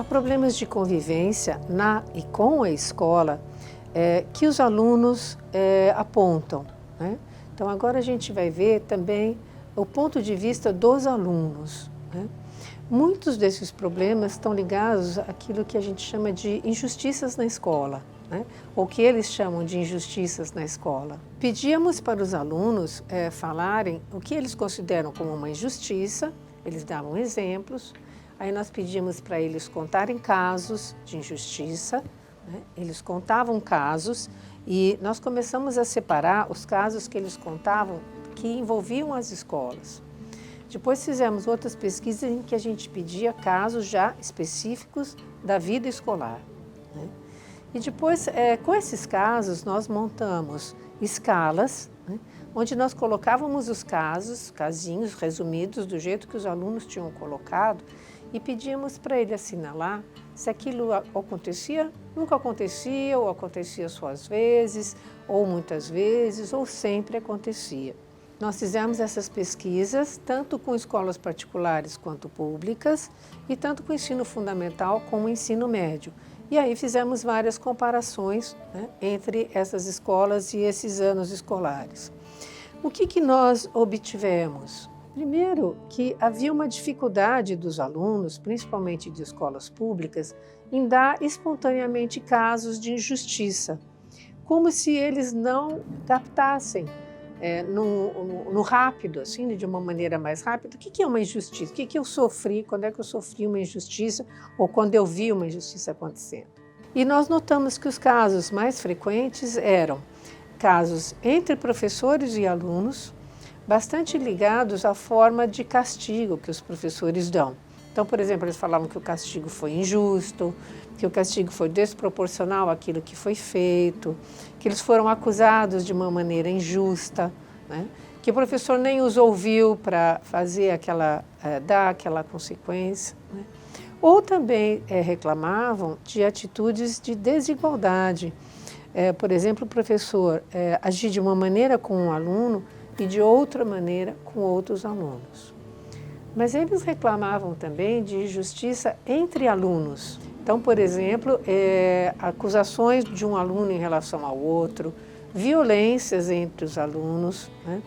problemas de convivência na e com a escola que os alunos apontam, né? Então agora a gente vai ver também o ponto de vista dos alunos, né? Muitos desses problemas estão ligados àquilo que a gente chama de injustiças na escola, né? Ou que eles chamam de injustiças na escola. Pedíamos para os alunos falarem o que eles consideram como uma injustiça, eles davam exemplos, aí nós pedimos para eles contarem casos de injustiça, né? Eles contavam casos e nós começamos a separar os casos que eles contavam que envolviam as escolas. Depois fizemos outras pesquisas em que a gente pedia casos já específicos da vida escolar, né? E depois, com esses casos, nós montamos escalas, né, onde nós colocávamos os casinhos resumidos do jeito que os alunos tinham colocado e pedíamos para ele assinalar se aquilo acontecia, nunca acontecia, ou acontecia só às vezes, ou muitas vezes, ou sempre acontecia. Nós fizemos essas pesquisas tanto com escolas particulares quanto públicas e tanto com o ensino fundamental como o ensino médio. E aí fizemos várias comparações, né, entre essas escolas e esses anos escolares. O que nós obtivemos? Primeiro, que havia uma dificuldade dos alunos, principalmente de escolas públicas, em dar espontaneamente casos de injustiça, como se eles não captassem no rápido, assim, de uma maneira mais rápida, o que é uma injustiça? O que eu sofri? Quando é que eu sofri uma injustiça? Ou quando eu vi uma injustiça acontecendo? E nós notamos que os casos mais frequentes eram casos entre professores e alunos, bastante ligados à forma de castigo que os professores dão. Então, por exemplo, eles falavam que o castigo foi injusto, que o castigo foi desproporcional àquilo que foi feito, que eles foram acusados de uma maneira injusta, né? Que o professor nem os ouviu para fazer dar aquela consequência, né? Ou também reclamavam de atitudes de desigualdade. Por exemplo, o professor agir de uma maneira com um aluno e de outra maneira com outros alunos. Mas eles reclamavam também de injustiça entre alunos. Então, por exemplo, acusações de um aluno em relação ao outro, violências entre os alunos, né?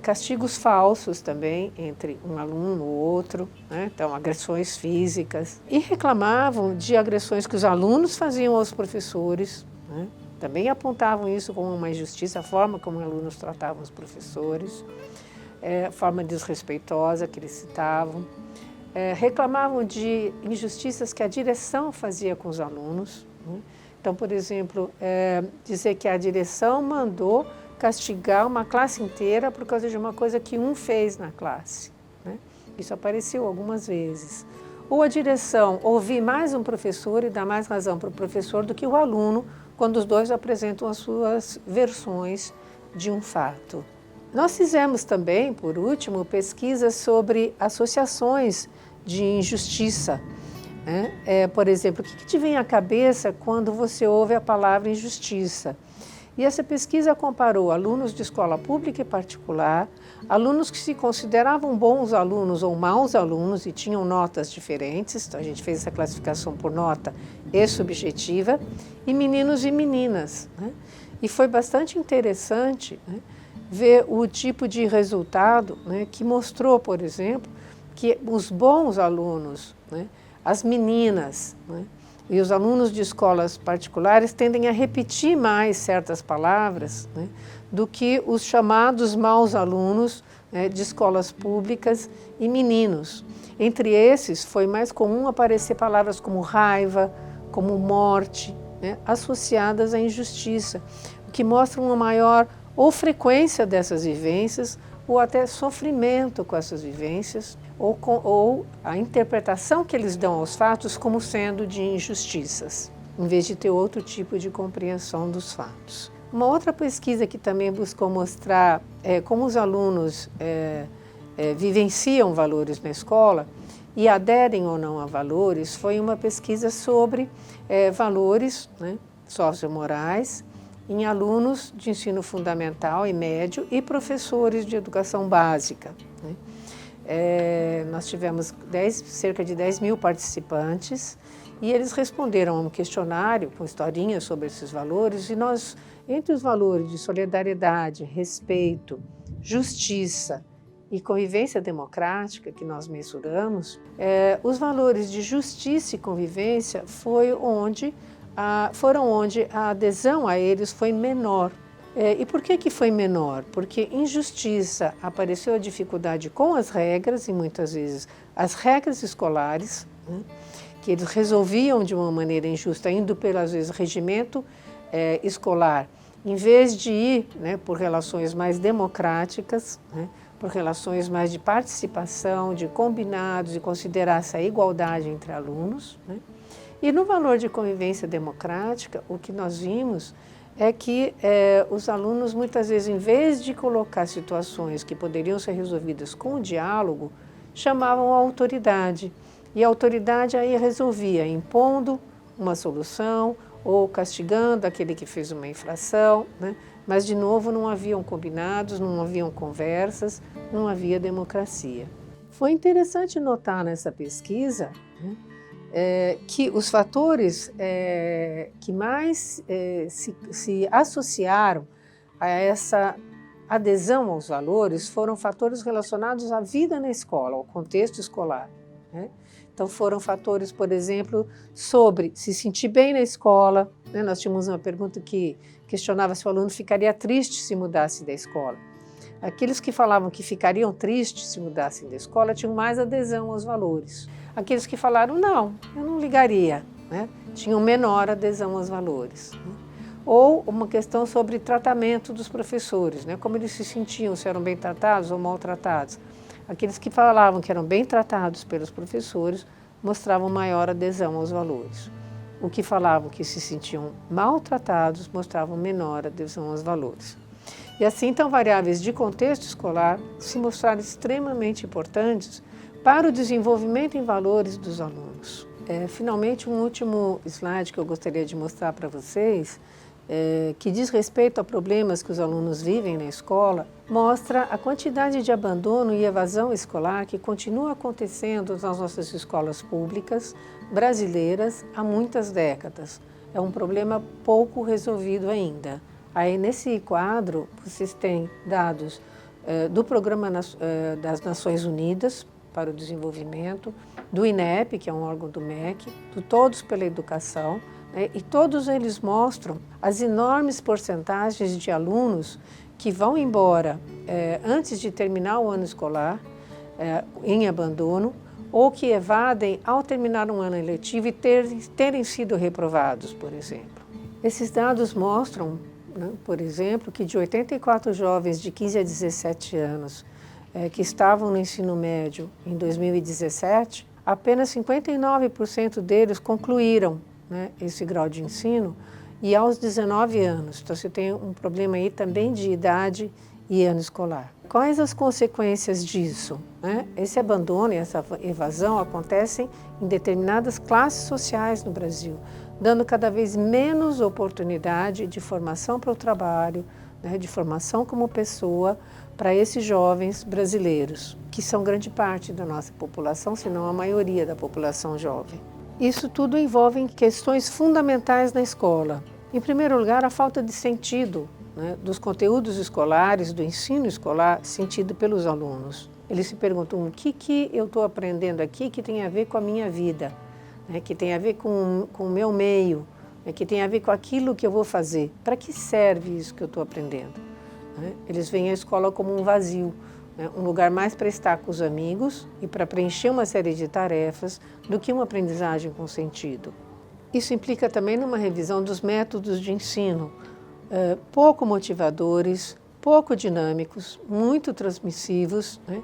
Castigos falsos também entre um aluno ou outro, né? Então agressões físicas. E reclamavam de agressões que os alunos faziam aos professores, né? Também apontavam isso como uma injustiça, a forma como os alunos tratavam os professores, a forma desrespeitosa que eles citavam. Reclamavam de injustiças que a direção fazia com os alunos, né? Então, por exemplo, dizer que a direção mandou castigar uma classe inteira por causa de uma coisa que um fez na classe, né? Isso apareceu algumas vezes. Ou a direção ouvir mais um professor e dar mais razão para o professor do que o aluno, quando os dois apresentam as suas versões de um fato. Nós fizemos também, por último, pesquisas sobre associações de injustiça, né? Por exemplo, o que te vem à cabeça quando você ouve a palavra injustiça? E essa pesquisa comparou alunos de escola pública e particular, alunos que se consideravam bons alunos ou maus alunos e tinham notas diferentes, então a gente fez essa classificação por nota e subjetiva, e meninos e meninas, né? E foi bastante interessante, né, ver o tipo de resultado, né, que mostrou, por exemplo, que os bons alunos, né, as meninas, né, e os alunos de escolas particulares tendem a repetir mais certas palavras, né, do que os chamados maus alunos, né, de escolas públicas e meninos. Entre esses, foi mais comum aparecer palavras como raiva, como morte, né, associadas à injustiça, o que mostra uma maior ou frequência dessas vivências, ou até sofrimento com essas vivências, ou a interpretação que eles dão aos fatos como sendo de injustiças, em vez de ter outro tipo de compreensão dos fatos. Uma outra pesquisa que também buscou mostrar como os alunos vivenciam valores na escola e aderem ou não a valores, foi uma pesquisa sobre valores, né, sociomorais em alunos de ensino fundamental e médio e professores de educação básica, né? Nós tivemos cerca de 10 mil participantes e eles responderam a um questionário com historinhas sobre esses valores e nós, entre os valores de solidariedade, respeito, justiça e convivência democrática que nós mensuramos, os valores de justiça e convivência foram onde a adesão a eles foi menor. E por que foi menor? Porque em justiça apareceu a dificuldade com as regras, e muitas vezes as regras escolares, né, que eles resolviam de uma maneira injusta, indo pelo, às vezes, regimento escolar, em vez de ir, né, por relações mais democráticas, né, por relações mais de participação, de combinados, de considerar essa igualdade entre alunos, né. E no valor de convivência democrática, o que nós vimos é que os alunos, muitas vezes, em vez de colocar situações que poderiam ser resolvidas com o diálogo, chamavam a autoridade. E a autoridade aí resolvia impondo uma solução ou castigando aquele que fez uma infração, né? Mas, de novo, não haviam combinados, não haviam conversas, não havia democracia. Foi interessante notar nessa pesquisa, né, que os fatores que mais se associaram a essa adesão aos valores foram fatores relacionados à vida na escola, ao contexto escolar, né? Então foram fatores, por exemplo, sobre se sentir bem na escola, né? Nós tínhamos uma pergunta que questionava se o aluno ficaria triste se mudasse da escola. Aqueles que falavam que ficariam tristes se mudassem da escola tinham mais adesão aos valores. Aqueles que falaram, não, eu não ligaria, né, tinham menor adesão aos valores. Né? Ou uma questão sobre tratamento dos professores, né, como eles se sentiam, se eram bem tratados ou maltratados. Aqueles que falavam que eram bem tratados pelos professores mostravam maior adesão aos valores. O que falavam que se sentiam maltratados mostravam menor adesão aos valores. E assim, então, variáveis de contexto escolar se mostraram extremamente importantes para o desenvolvimento em valores dos alunos. Finalmente, um último slide que eu gostaria de mostrar para vocês, que diz respeito a problemas que os alunos vivem na escola, mostra a quantidade de abandono e evasão escolar que continua acontecendo nas nossas escolas públicas brasileiras há muitas décadas. É um problema pouco resolvido ainda. Aí, nesse quadro, vocês têm dados do Programa das Nações Unidas para o Desenvolvimento, do INEP, que é um órgão do MEC, do Todos pela Educação, né, e todos eles mostram as enormes porcentagens de alunos que vão embora antes de terminar o ano escolar, em abandono, ou que evadem ao terminar um ano letivo e terem sido reprovados, por exemplo. Esses dados mostram, né, por exemplo, que de 84 jovens de 15 a 17 anos que estavam no ensino médio em 2017, apenas 59% deles concluíram, né, esse grau de ensino e aos 19 anos. Então você tem um problema aí também de idade e ano escolar. Quais as consequências disso? Né? Esse abandono e essa evasão acontecem em determinadas classes sociais no Brasil, dando cada vez menos oportunidade de formação para o trabalho, né, de formação como pessoa para esses jovens brasileiros, que são grande parte da nossa população, se não a maioria da população jovem. Isso tudo envolve questões fundamentais na escola. Em primeiro lugar, a falta de sentido, né, dos conteúdos escolares, do ensino escolar, sentido pelos alunos. Eles se perguntam o que eu estou aprendendo aqui que tem a ver com a minha vida, né, que tem a ver com o meu meio, né, que tem a ver com aquilo que eu vou fazer. Para que serve isso que eu estou aprendendo? Né? Eles veem a escola como um vazio, né, um lugar mais para estar com os amigos e para preencher uma série de tarefas do que uma aprendizagem com sentido. Isso implica também numa revisão dos métodos de ensino, pouco motivadores, pouco dinâmicos, muito transmissivos, né,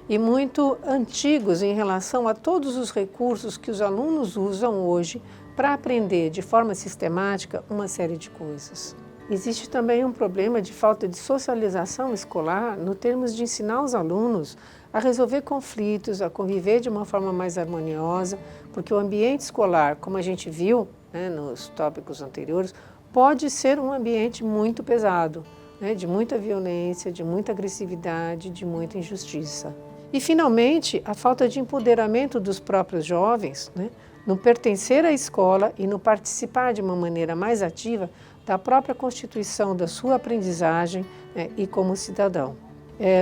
e muito antigos em relação a todos os recursos que os alunos usam hoje para aprender de forma sistemática uma série de coisas. Existe também um problema de falta de socialização escolar no termos de ensinar os alunos a resolver conflitos, a conviver de uma forma mais harmoniosa, porque o ambiente escolar, como a gente viu, né, nos tópicos anteriores, pode ser um ambiente muito pesado, né, de muita violência, de muita agressividade, de muita injustiça. E, finalmente, a falta de empoderamento dos próprios jovens, né, no pertencer à escola e no participar de uma maneira mais ativa da própria constituição da sua aprendizagem, né, e como cidadão.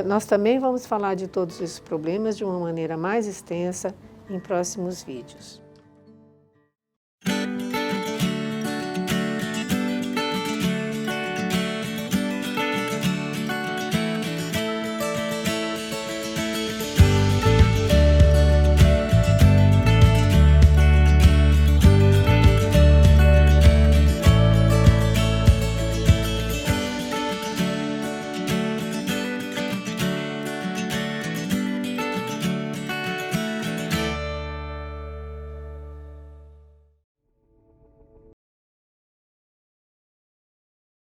Nós também vamos falar de todos esses problemas de uma maneira mais extensa em próximos vídeos.